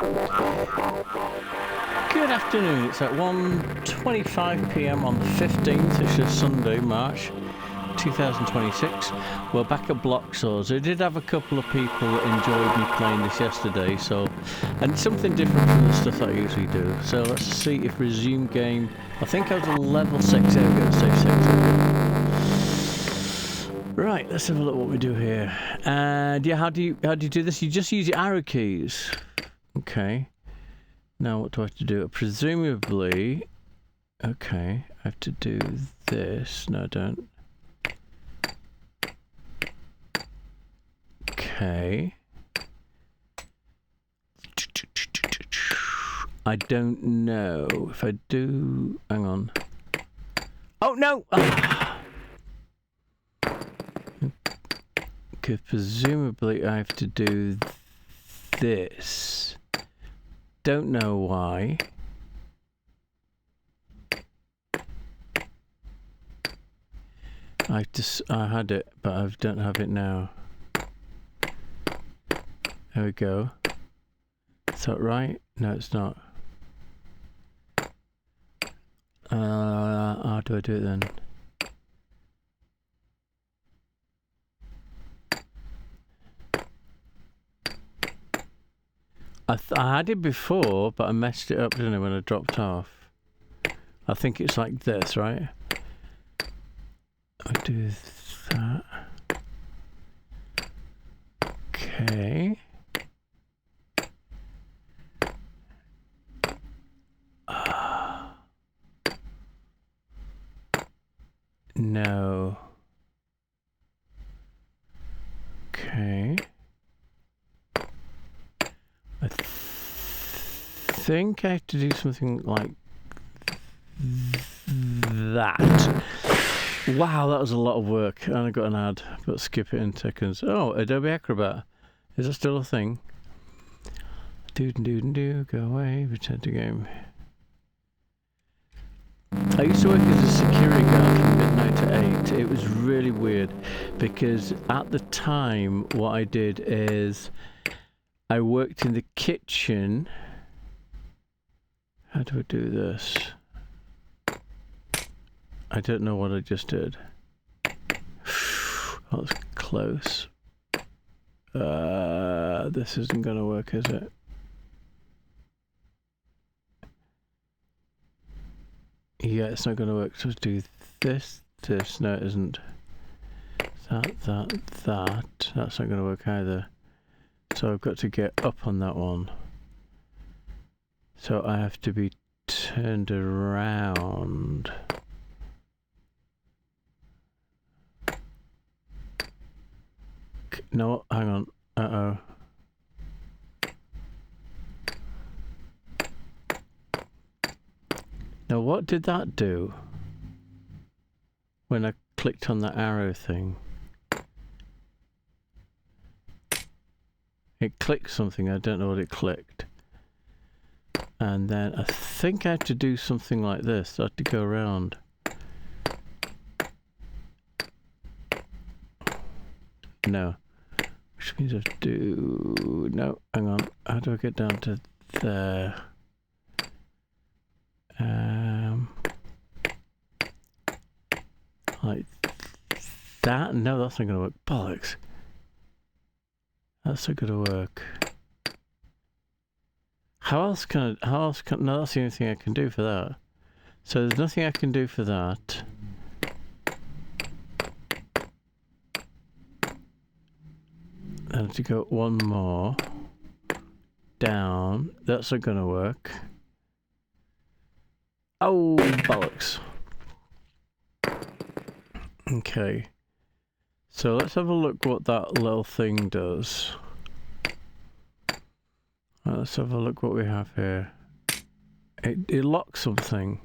Good afternoon, it's at 1:25 p.m. on the 15th, which is Sunday, March 2026. We're back at Block Swords. I did have a couple of people that enjoyed me playing this yesterday, and something different from the stuff that I usually do. So let's see if resume game. I think I was on level 6, there we go, save 6. Right, let's have a look what we do here. And yeah, how do you do this? You just use your arrow keys. Okay. Now what do I have to do? Presumably, okay, I have to do this. No, I don't. Okay. I don't know if I do. Hang on. Oh no! Okay, presumably I have to do this. Don't know why. I had it, but I don't have it now. There we go. Is that right? No, it's not. How do I do it then? I had it before, but I messed it up, didn't I, when I dropped off? I think it's like this, right? I do that. Okay. No. Okay. I think I have to do something like that. Wow, that was a lot of work. And I got an ad, but skip it in seconds. Oh, Adobe Acrobat. Is that still a thing? Do, go away, return to game. I used to work as a security guard from midnight to 8. It was really weird because at the time what I did is I worked in the kitchen. How do I do this? I don't know what I just did. That was close. This isn't going to work, is it? Yeah, it's not going to work. So let's do this. No, it isn't. That. That's not going to work either. So I've got to get up on that one. So I have to be turned around. No, hang on. Uh-oh. Now what did that do? When I clicked on that arrow thing. It clicked something, I don't know what it clicked. And then I think I have to do something like this. I have to go around. No. Which means I have to do... No, hang on. How do I get down to there? Like that? No, that's not going to work. Bollocks. That's not going to work. How else can no, that's the only thing I can do for that. So there's nothing I can do for that. I have to go one more. Down. That's not going to work. Oh, bollocks. Okay. So let's have a look what that little thing does. Let's have a look what we have here. It locks something.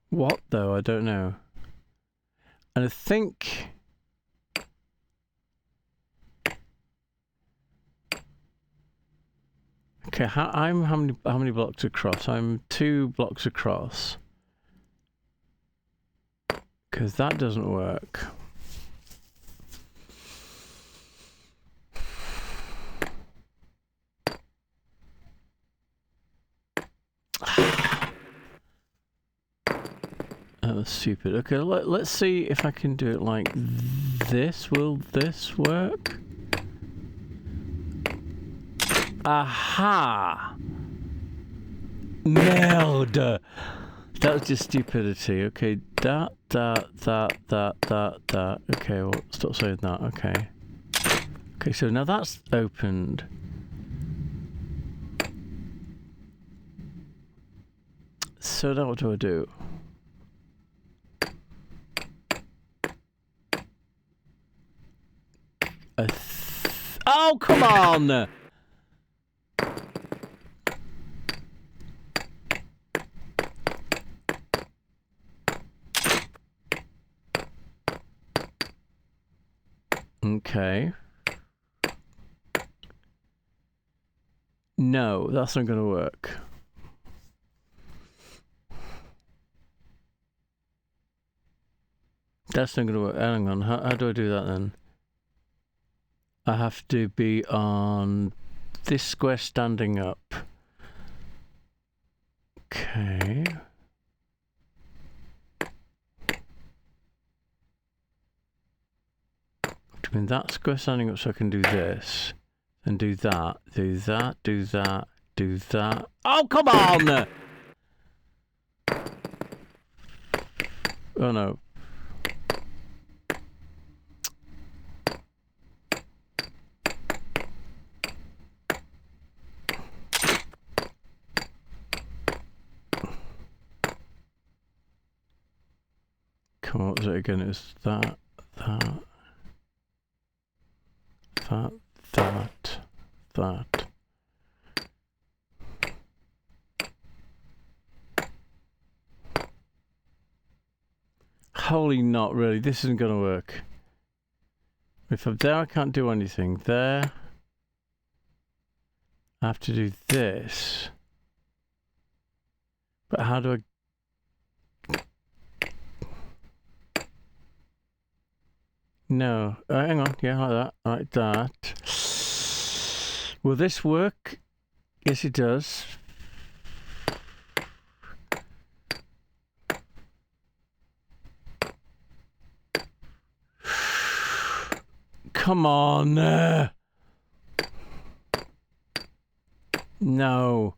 What though? I don't know. And I think... Okay, I'm how many blocks across? I'm 2 blocks across. Because that doesn't work. that's stupid. Okay, let's see if I can do it like this. Will this work? Aha! Nailed! That was just stupidity. Okay, that. Okay, well, stop saying that. Okay. Okay, so now that's opened. So now what do I do? Oh, come on! Okay. No, that's not going to work. That's not going to work. Hang on, how do I do that then? I have to be on this square standing up. Okay. Between that square standing up so I can do this. And do that, do that, do that, do that. Oh, come on! Oh no. Come on, what was it again? It was that. Holy not really, this isn't gonna work. If I'm there I can't do anything. There. I have to do this. But how do I... No. Hang on. Yeah, like that. Like that. Will this work? Yes, it does. Come on. No.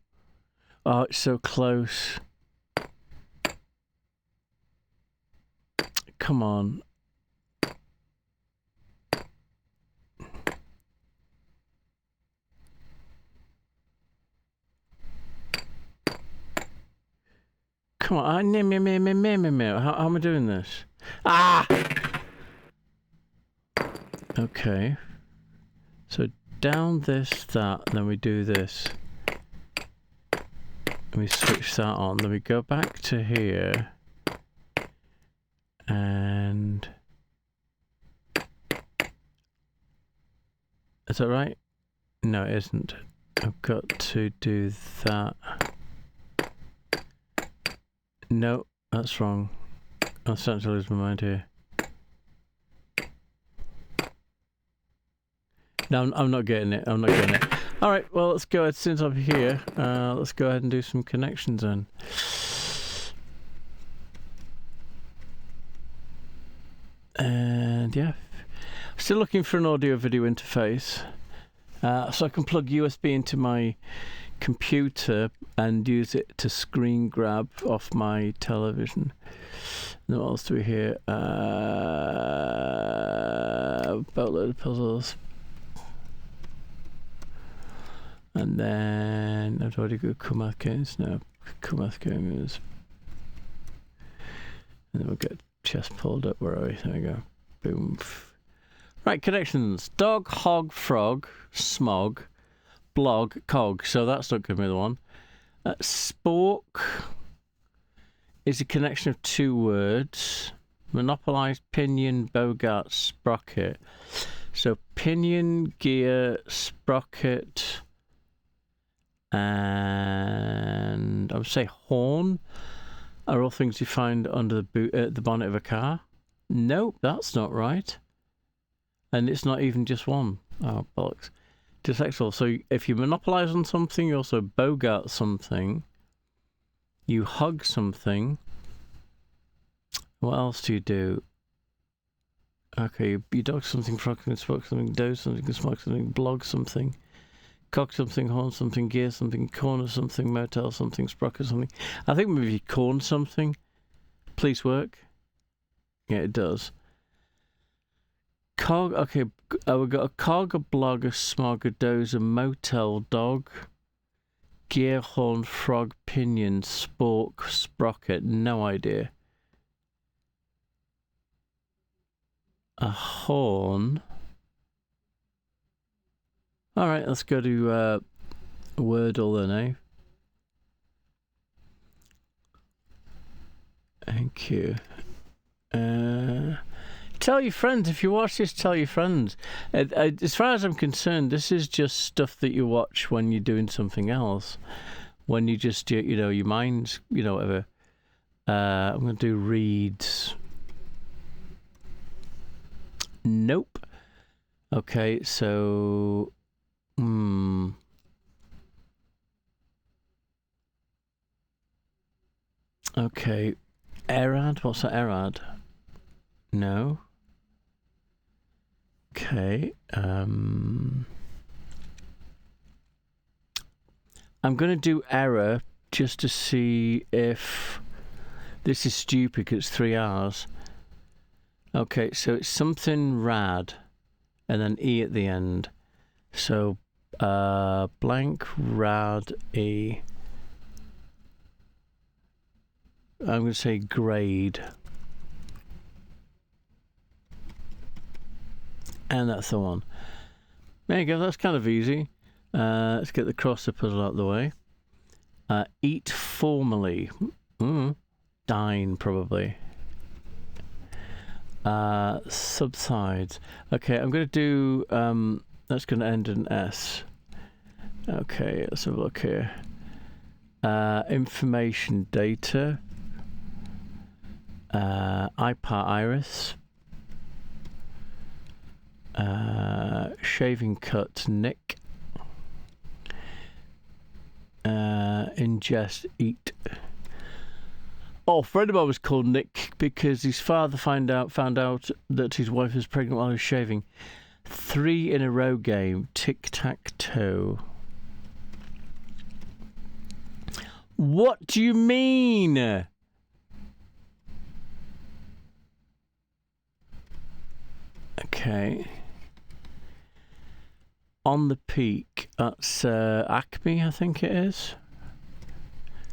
Oh, it's so close. Come on. Come on. How am I doing this? Ah! Okay. So down this, that, and then we do this. And we switch that on. Then we go back to here. And... Is that right? No, it isn't. I've got to do that. No, that's wrong. I'm starting to lose my mind here. No, I'm not getting it. I'm not getting it. All right, well, let's go ahead. Since I'm here, let's go ahead and do some connections then. And yeah, still looking for an audio-video interface. So I can plug USB into my computer and use it to screen grab off my television. And what else do we hear? Boatload of puzzles. And then I've already got Kumath games. No, Kumath games. And then we'll get chest pulled up. Where are we? There we go. Boom. Right, connections. Dog, hog, frog, smog, blog, cog. So that's not going to be the one. Spork is a connection of two words. Monopolized, pinion, bogart, sprocket. So pinion, gear, sprocket, and I would say horn are all things you find under the boot, the bonnet of a car. Nope, that's not right. And it's not even just one. Oh, bollocks. Dyslexical. So if you monopolize on something, you also bogart something. You hug something. What else do you do? Okay, you dog something, frog something, spoke something, doze something, smoke something, blog something, cock something, horn something, gear something, corner something, motel something, sprocket something. I think maybe corn something. Police work. Yeah, it does. Cog, okay, we've got a cog, a blog, a smog, a doze, a motel, dog, gear, horn, frog, pinion, spork, sprocket, no idea. A horn. Alright, let's go to Wordle then, Thank you. Tell your friends. If you watch this, tell your friends. As far as I'm concerned, this is just stuff that you watch when you're doing something else. When you just, you know, your mind's, you know, whatever. I'm going to do reads. Nope. Okay, so... Okay. Erad? What's that, Erad? No. Okay. I'm going to do error just to see if this is stupid because it's 3 R's. Okay, so it's something rad and then E at the end. So blank rad E. I'm going to say grade. And that's the one. There you go, that's kind of easy. Let's get the crosser puzzle out of the way. Eat formally. Dine, probably. Subsides. Okay, I'm going to do... that's going to end in S. Okay, let's have a look here. Information data. iPar iris. Shaving cut Nick. Ingest eat. Oh, a friend of mine was called Nick because his father found out that his wife was pregnant while he was shaving. 3 in a row game, tic-tac-toe. What do you mean? Okay. On the peak, that's Acme, I think it is.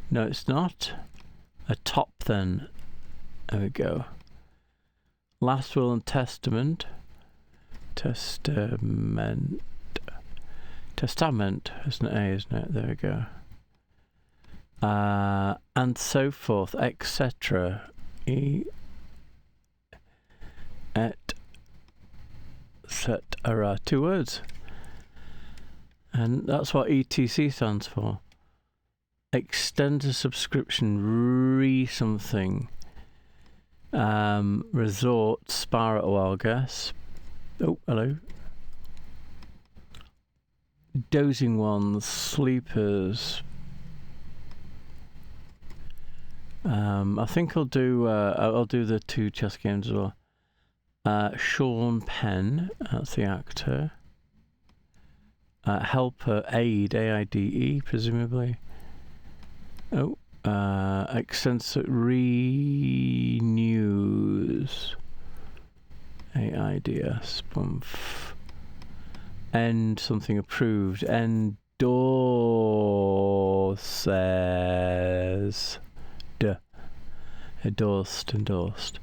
No, it's not. A top then. There we go. Last will and testament. Testament. Testament. It's an A, isn't it? There we go. And so forth, etc. E. Et. Cetera. 2 words. And that's what ETC stands for. Extend a subscription, something. Resort, Sparrow, I'll guess. Oh, hello. Dozing ones, sleepers. I think I'll do the 2 chess games as well. Sean Penn, that's the actor. Helper, aid, A-I-D-E, presumably. Oh, extensive renews. A-I-D-S, bumf. End something approved. Endorses. Endorsed.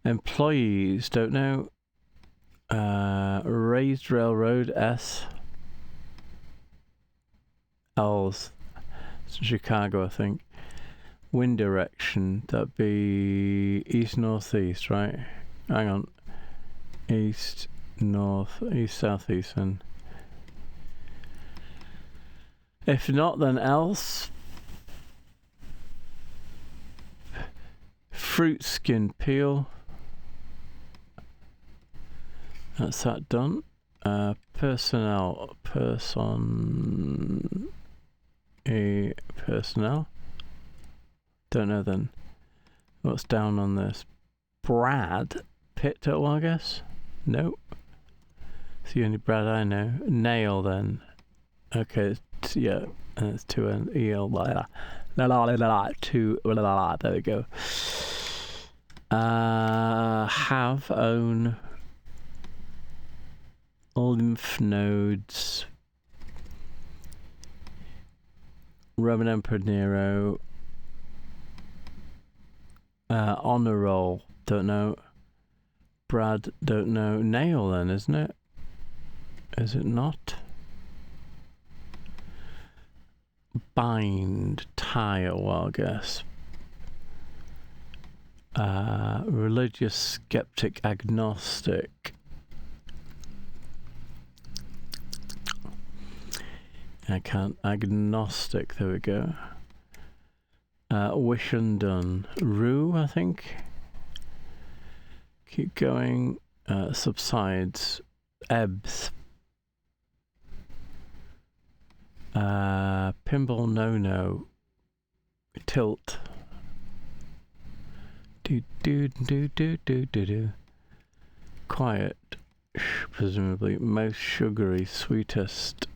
Employees, don't know. Raised railroad, S. L's. It's Chicago, I think. Wind direction, that'd be east northeast, right? Hang on. East southeast then. If not, then else. Fruit skin peel. That's that done. Personnel. Personnel. Don't know then. What's down on this? Brad Pitt, I guess? Nope. It's the only Brad I know. Nail then. Okay, yeah, and it's 2 N E L. 2. There we go. Have, own, lymph nodes. Roman Emperor Nero. Honor roll. Don't know. Brad, don't know. Nail then, isn't it? Is it not? Bind, tie, I guess. Religious, skeptic, agnostic. I can't. Agnostic, there we go. Wish undone. Rue, I think. Keep going. Subsides. Ebbs. Pinball no. Tilt. Do. Quiet. Presumably most sugary, sweetest.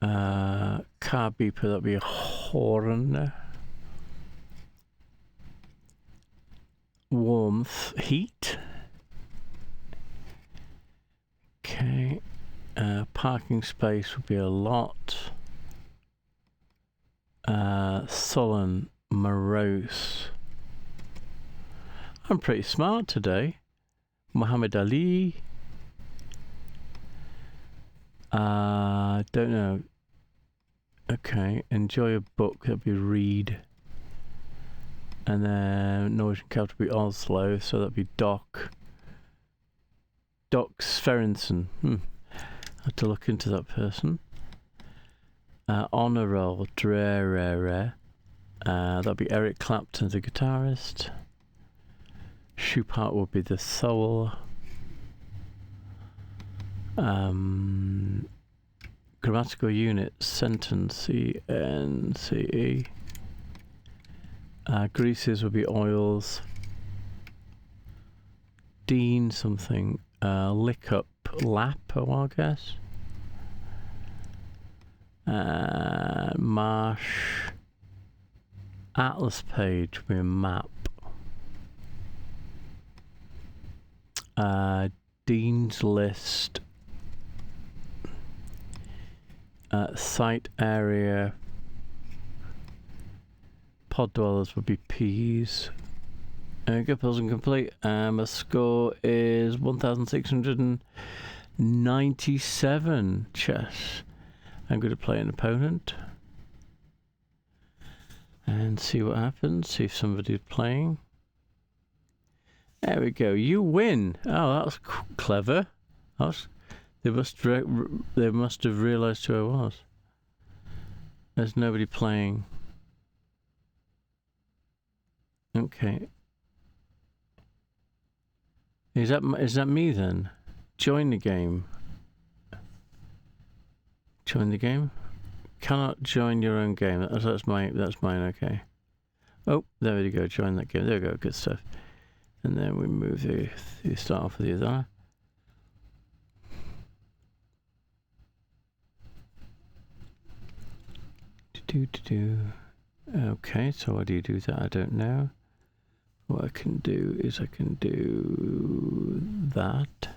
Car beeper, that'd be a horn. Warmth, heat. Okay. Parking space would be a lot. Sullen, morose. I'm pretty smart today. Muhammad Ali. Don't know. Okay, enjoy a book, that'd be read. And then Norwegian capital would be Oslo, so that'd be Doc. Doc Sverrensen. I have to look into that person. Honor roll, Dre. That'd be Eric Clapton, the guitarist. Schubert would be the soul. Grammatical unit, sentence, C-N-C-E. Greases would be oils. Dean something. Lick up, lap, I guess. Marsh. Atlas page would be a map. Dean's list. Site area. Pod dwellers would be peas. Good, puzzle complete. My score is 1,697 chess. I'm going to play an opponent and see what happens. See if somebody's playing. There we go. You win. Oh, that was clever. They must have realised who I was. There's nobody playing. Okay. Is that me then? Join the game. Join the game. Cannot join your own game. That's mine. Okay. Oh, there we go. Join that game. There we go. Good stuff. And then we move the start off with the other. Okay, so how do you do that? I don't know. What I can do is I can do that.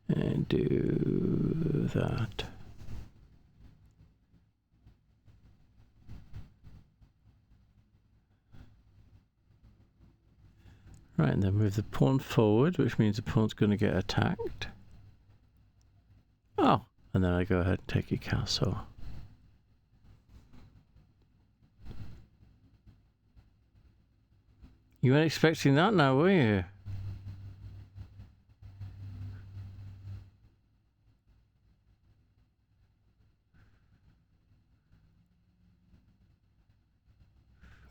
And do that. Right, and then move the pawn forward, which means the pawn's going to get attacked. Oh, and then I go ahead and take your castle. You weren't expecting that now, were you?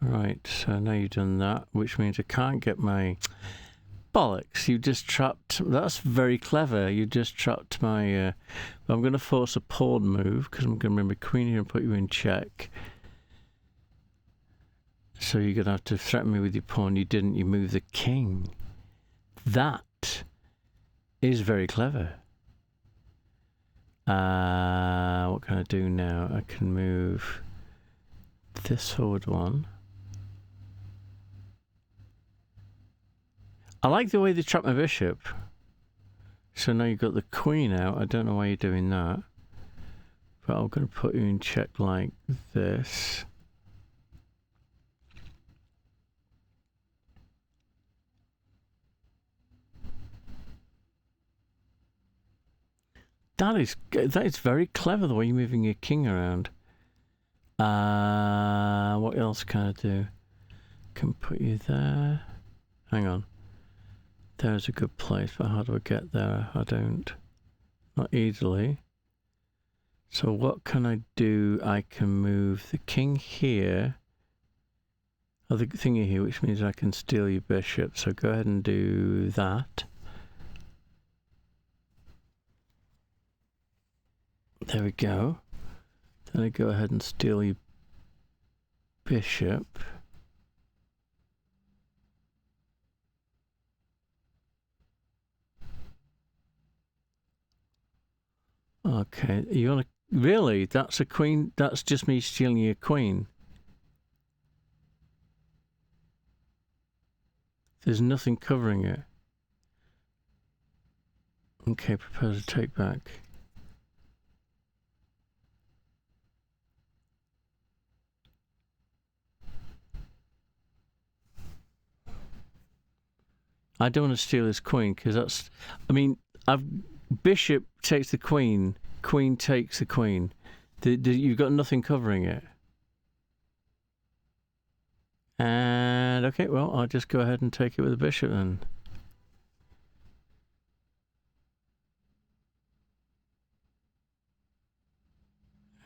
Right, so now you've done that, which means I can't get my bollocks, you just trapped... That's very clever. You just trapped my... I'm going to force a pawn move, because I'm going to bring my queen here and put you in check. So you're going to have to threaten me with your pawn. You didn't. You moved the king. That is very clever. What can I do now? I can move this forward one. I like the way they trap my bishop. So now you've got the queen out. I don't know why you're doing that. But I'm going to put you in check like this. That is very clever, the way you're moving your king around. What else can I do? Can put you there. Hang on. There's a good place, but how do I get there? I don't. Not easily. So what can I do? I can move the king here. Oh, the thingy here, which means I can steal your bishop. So go ahead and do that. There we go. Then I go ahead and steal your bishop. Okay, you want to... Really? That's a queen? That's just me stealing your queen? There's nothing covering it. Okay, propose a take back. I don't want to steal his queen, because that's... I mean, bishop takes the queen, queen takes the queen. You've got nothing covering it. And, okay, well, I'll just go ahead and take it with the bishop then.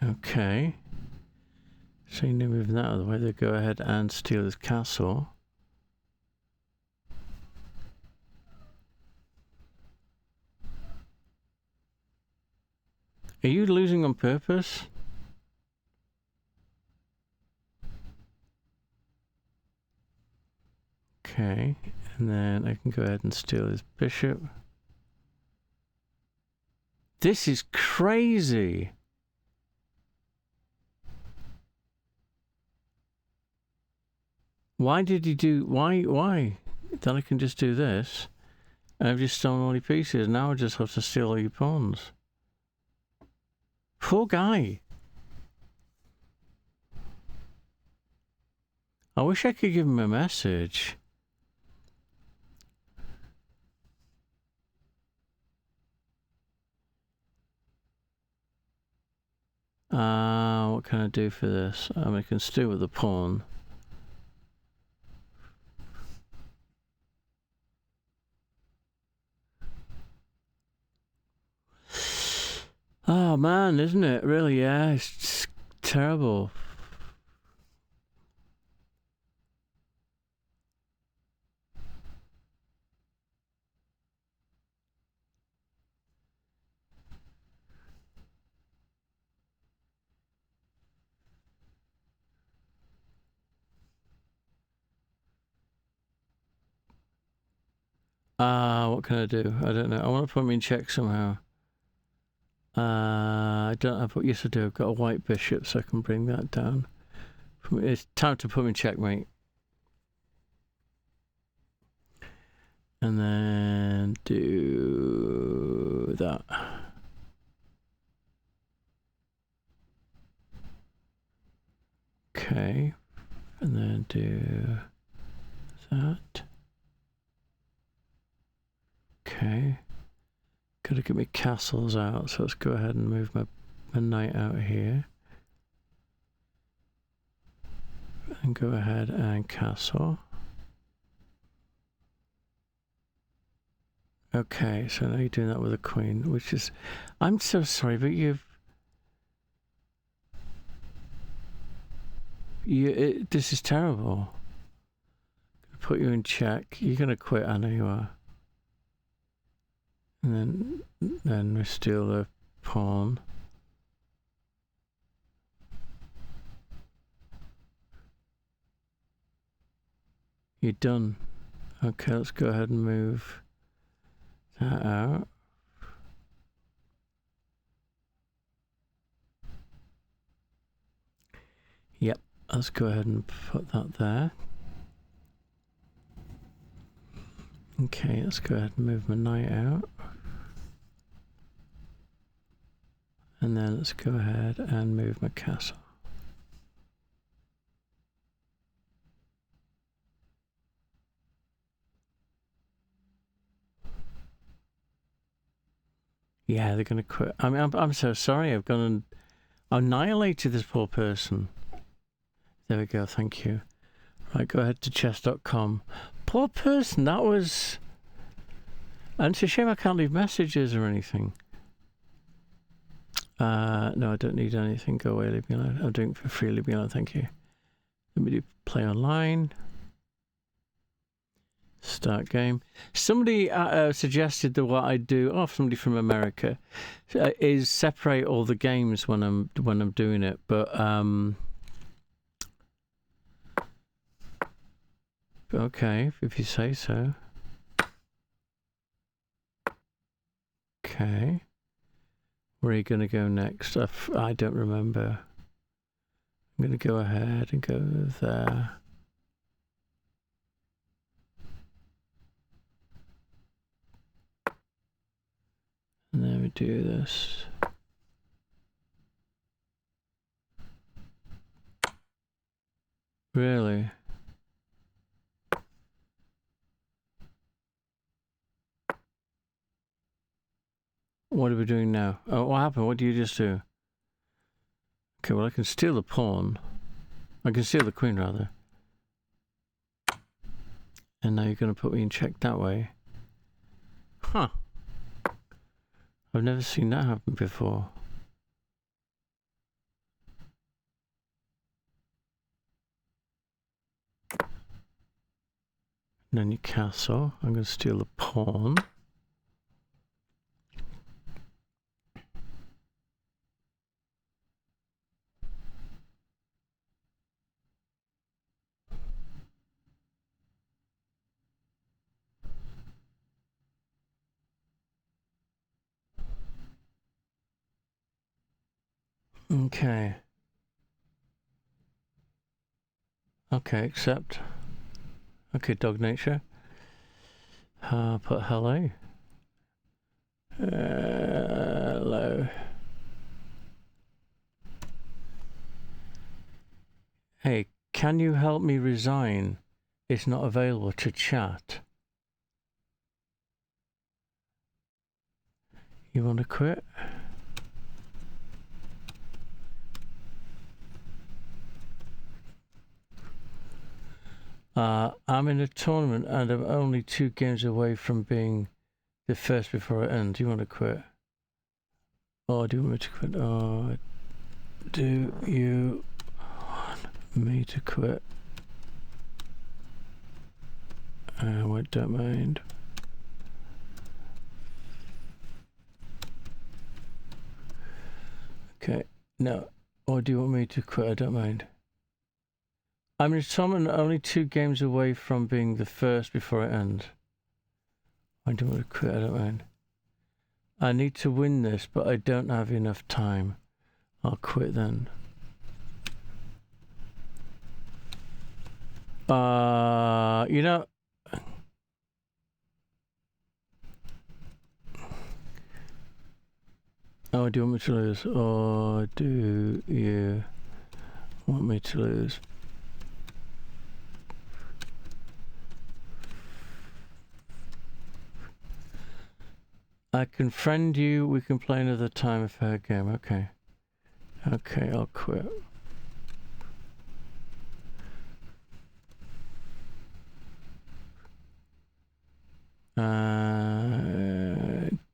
Okay. So you need to move that out of the way. They go ahead and steal his castle. Are you losing on purpose? Okay, and then I can go ahead and steal his bishop. This is crazy. Why did he do... Why? Then I can just do this. I've just stolen all your pieces. Now I just have to steal all your pawns. Poor guy. I wish I could give him a message. What can I do for this? I mean, I can steal with the pawn. Oh man, isn't it? Really, yeah, it's terrible. What can I do? I don't know. I want to put him in check somehow. I don't have what yes I do. I've got a white bishop, so I can bring that down. It's time to put him in checkmate. And then do that. Okay. And then do that. Okay. Gotta get my castles out, so let's go ahead and move my knight out here. And go ahead and castle. Okay, so now you're doing that with a queen, which is... I'm so sorry, but this is terrible. Put you in check. You're gonna quit, I know you are. And then we steal the pawn. You're done. Okay, let's go ahead and move that out. Yep, let's go ahead and put that there. Okay, let's go ahead and move my knight out. And then let's go ahead and move my castle. Yeah, they're gonna quit. I mean, I'm so sorry. I've gone and annihilated this poor person. There we go. Thank you. Right, go ahead to chess.com. Poor person. That was. And it's a shame I can't leave messages or anything. No, I don't need anything. Go away. Leave me alone. I'm doing it for free. Leave me alone. Thank you. Let me do play online. Start game. Somebody suggested that what I do, somebody from America, is separate all the games when I'm doing it. But okay, if you say so. Okay, where are you going to go next? I don't remember. I'm going to go ahead and go there. And then we do this. Really? What are we doing now? Oh, what happened? What do you just do? Okay, well I can steal the pawn. I can steal the queen rather. And now you're going to put me in check that way. Huh. I've never seen that happen before. And then your castle. I'm going to steal the pawn. Okay. Okay, accept. Okay, dog nature. Put hello. Hello. Hey, can you help me resign? It's not available to chat. You want to quit? I'm in a tournament and I'm only 2 games away from being the first before it ends. Do you want to quit? Or do you want me to quit? Or do you want me to quit? I don't mind. Okay, no. Or do you want me to quit? I don't mind. I'm in a tournament only 2 games away from being the first before it ends. I don't want to quit, I don't mind. I need to win this, but I don't have enough time. I'll quit then. You know... Oh, do you want me to lose? Or do you want me to lose? I can friend you, we can play another time, a fair game, okay. Okay, I'll quit.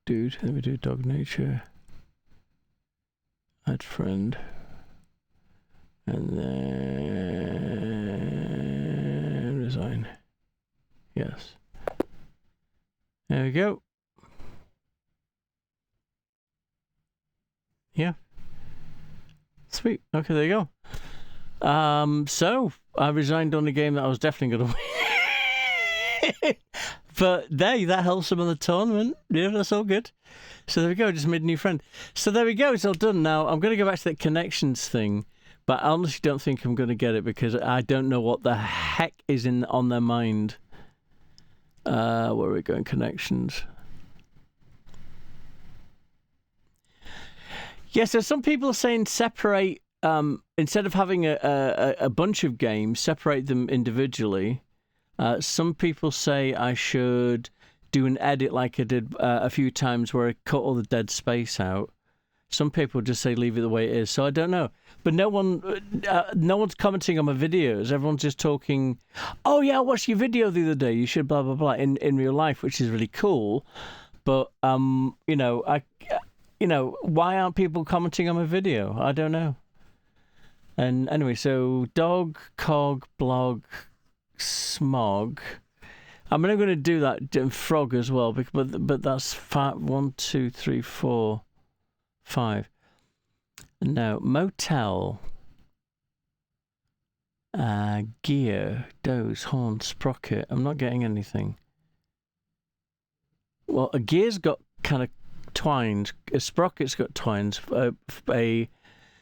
Dude, let me do dog nature. Add friend. And then resign. Yes. There we go. Yeah. Sweet. Okay, there you go. So I resigned on a game that I was definitely going to win. But that helps them in the tournament. Yeah, that's all good. So there we go. Just made a new friend. So there we go. It's all done. Now I'm going to go back to that connections thing, but I honestly don't think I'm going to get it because I don't know what the heck is on their mind. Where are we going? Connections. Yeah, so some people are saying separate, instead of having a bunch of games, separate them individually. Some people say I should do an edit like I did a few times where I cut all the dead space out. Some people just say leave it the way it is. So I don't know. But no one's commenting on my videos. Everyone's just talking, oh yeah, I watched your video the other day. You should blah, blah, blah in real life, which is really cool. But, why aren't people commenting on my video? I don't know. And anyway, so dog, cog, blog, smog. I'm going to do that in frog as well, but that's 1, 2, 3, 4, 5. No, motel, gear, doze, horn, sprocket. I'm not getting anything. Well, a gear's got kind of twines. A sprocket's got twines. A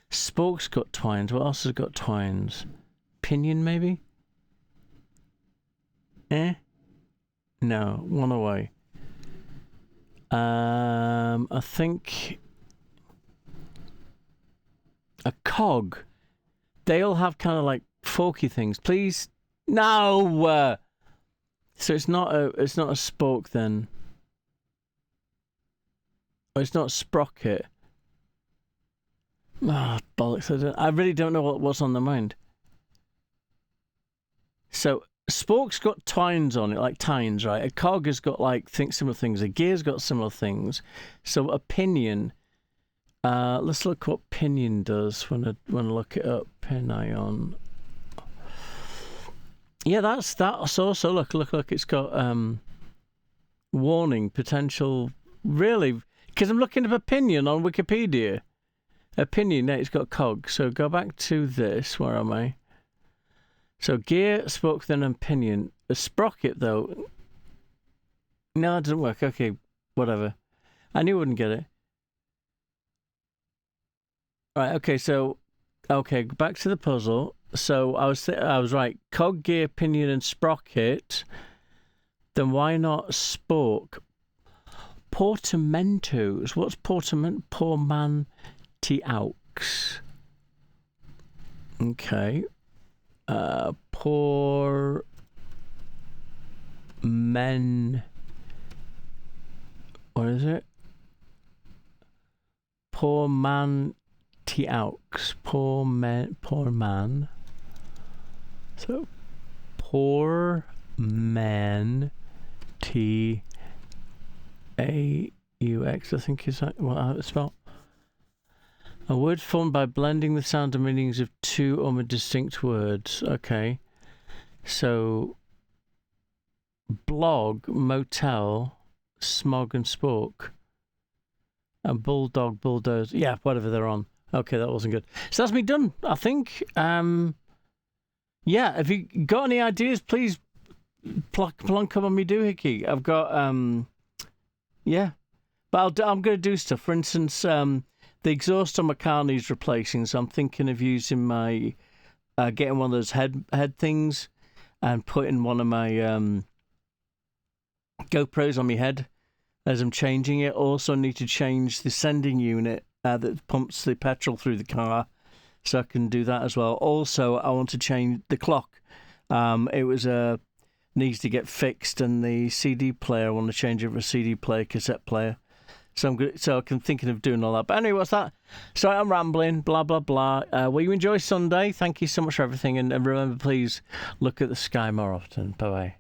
spork's got twines. What else has got twines? Pinion, maybe? No, one away. I think a cog. They all have kind of like forky things. Please, no. So it's not a spork then. Or it's not a sprocket. Ah, bollocks! I really don't know what's on the mind. So spork's got twines on it, like tines, right? A cog has got like similar things. A gear's got similar things. So a pinion. Let's look what pinion does when I look it up. Pinion. Yeah, that's also look. It's got warning, potential. Really, because I'm looking at opinion on Wikipedia. Opinion, it's got cog. So go back to this. Where am I? So gear, spoke, then opinion. A sprocket though. No, it doesn't work. Okay, whatever. I knew I wouldn't get it. Right. Okay. So, back to the puzzle. So I was right. Cog, gear, pinion, and sprocket. Then why not spork? Portamentos. What's portament? Portmanteaux. Okay. Poor men. What is it? Poor man. Tiaux. Poor man. So, poor man. T. A. U. X. I think is that how it's spelled. A word formed by blending the sound and meanings of two or more distinct words. Okay. So, blog, motel, smog and spork. And bulldog, bulldoze. Yeah, whatever they're on. Okay, that wasn't good. So that's me done, I think. Yeah, if you got any ideas, please plonk them on me doohickey. I've got, yeah. But I'm going to do stuff. For instance, the exhaust on my car needs replacing, so I'm thinking of using my, getting one of those head things and putting one of my GoPros on my head as I'm changing it. Also need to change the sending unit that pumps the petrol through the car, so I can do that as well. Also, I want to change the clock. It was needs to get fixed, and the CD player, I want to change it for a CD player, cassette player. So I'm thinking of doing all that. But anyway, what's that? Sorry, I'm rambling, blah, blah, blah. Will you enjoy Sunday? Thank you so much for everything. And remember, please look at the sky more often. Bye-bye.